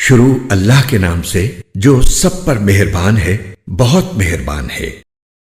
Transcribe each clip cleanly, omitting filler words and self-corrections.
شروع اللہ کے نام سے جو سب پر مہربان ہے، بہت مہربان ہے۔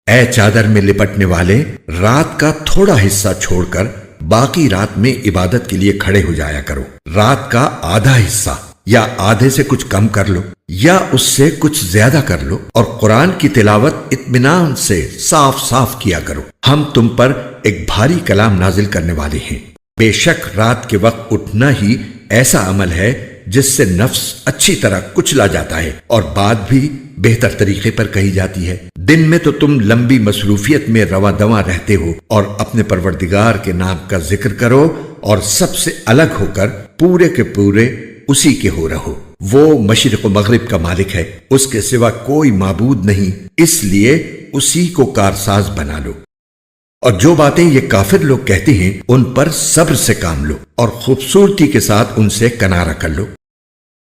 اے چادر میں لپٹنے والے، رات کا تھوڑا حصہ چھوڑ کر باقی رات میں عبادت کے لیے کھڑے ہو جایا کرو۔ رات کا آدھا حصہ یا آدھے سے کچھ کم کر لو یا اس سے کچھ زیادہ کر لو، اور قرآن کی تلاوت اطمینان سے صاف صاف کیا کرو۔ ہم تم پر ایک بھاری کلام نازل کرنے والے ہیں۔ بے شک رات کے وقت اٹھنا ہی ایسا عمل ہے جس سے نفس اچھی طرح کچلا جاتا ہے اور بات بھی بہتر طریقے پر کہی جاتی ہے۔ دن میں تو تم لمبی مصروفیت میں رواں دواں رہتے ہو اور اپنے پروردگار کے نام کا ذکر کرو اور سب سے الگ ہو کر پورے کے پورے اسی کے ہو رہو۔ وہ مشرق و مغرب کا مالک ہے، اس کے سوا کوئی معبود نہیں، اس لیے اسی کو کارساز بنا لو۔ اور جو باتیں یہ کافر لوگ کہتے ہیں ان پر صبر سے کام لو اور خوبصورتی کے ساتھ ان سے کنارہ کر لو۔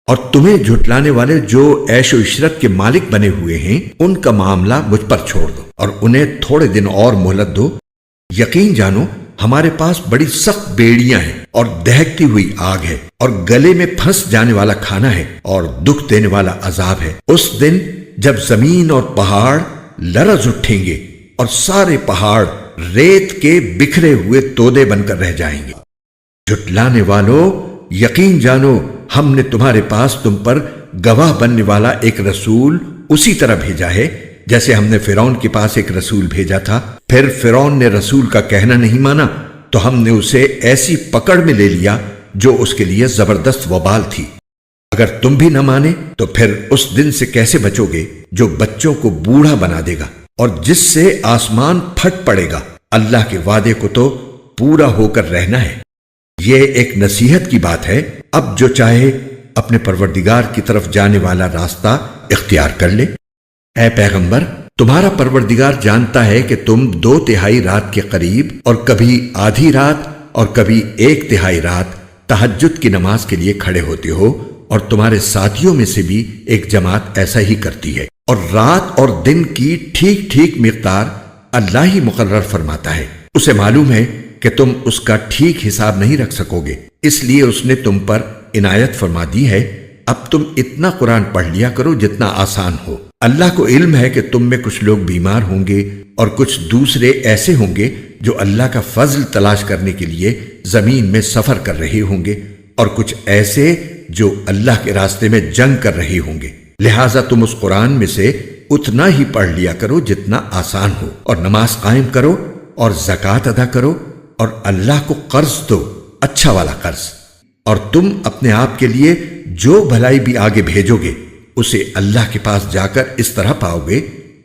اور تمہیں جھٹلانے والے جو عیش و عشرت کے مالک بنے ہوئے ہیں ان کا معاملہ مجھ پر چھوڑ دو اور انہیں تھوڑے دن اور مہلت دو۔ یقین جانو ہمارے پاس بڑی سخت بیڑیاں ہیں اور دہکتی ہوئی آگ ہے اور گلے میں پھنس جانے والا کھانا ہے اور دکھ دینے والا عذاب ہے۔ اس دن جب زمین اور پہاڑ لرز اٹھیں گے اور سارے پہاڑ ریت کے بکھرے ہوئے تودے بن کر رہ جائیں گے۔ جھٹلانے والوں، یقین جانو ہم نے تمہارے پاس تم پر گواہ بننے والا ایک رسول اسی طرح بھیجا ہے جیسے ہم نے فرعون کے پاس ایک رسول بھیجا تھا۔ پھر فرعون نے رسول کا کہنا نہیں مانا تو ہم نے اسے ایسی پکڑ میں لے لیا جو اس کے لیے زبردست وبال تھی۔ اگر تم بھی نہ مانے تو پھر اس دن سے کیسے بچو گے جو بچوں کو بوڑھا بنا دے گا اور جس سے آسمان پھٹ پڑے گا۔ اللہ کے وعدے کو تو پورا ہو کر رہنا ہے۔ یہ ایک نصیحت کی بات ہے، اب جو چاہے اپنے پروردگار کی طرف جانے والا راستہ اختیار کر لے۔ اے پیغمبر، تمہارا پروردگار جانتا ہے کہ تم 2/3 رات کے قریب اور کبھی آدھی رات اور کبھی 1/3 رات تہجد کی نماز کے لیے کھڑے ہوتے ہو، اور تمہارے ساتھیوں میں سے بھی ایک جماعت ایسا ہی کرتی ہے۔ اور رات اور دن کی ٹھیک ٹھیک مقدار اللہ ہی مقرر فرماتا ہے۔ اسے معلوم ہے کہ تم اس کا ٹھیک حساب نہیں رکھ سکو گے، اس لیے اس نے تم پر عنایت فرما دی ہے۔ اب تم اتنا قرآن پڑھ لیا کرو جتنا آسان ہو۔ اللہ کو علم ہے کہ تم میں کچھ لوگ بیمار ہوں گے اور کچھ دوسرے ایسے ہوں گے جو اللہ کا فضل تلاش کرنے کے لیے زمین میں سفر کر رہے ہوں گے، اور کچھ ایسے جو اللہ کے راستے میں جنگ کر رہے ہوں گے۔ لہٰذا تم اس قرآن میں سے اتنا ہی پڑھ لیا کرو جتنا آسان ہو، اور نماز قائم کرو اور زکوٰۃ ادا کرو اور اللہ کو قرض دو، اچھا والا قرض۔ اور تم اپنے آپ کے لیے جو بھلائی بھی آگے بھیجو گے اسے اللہ کے پاس جا کر اس طرح پاؤ گے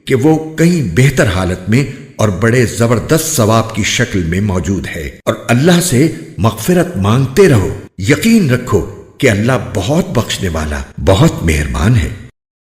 کہ وہ کہیں بہتر حالت میں اور بڑے زبردست ثواب کی شکل میں موجود ہے۔ اور اللہ سے مغفرت مانگتے رہو، یقین رکھو کہ اللہ بہت بخشنے والا، بہت مہربان ہے۔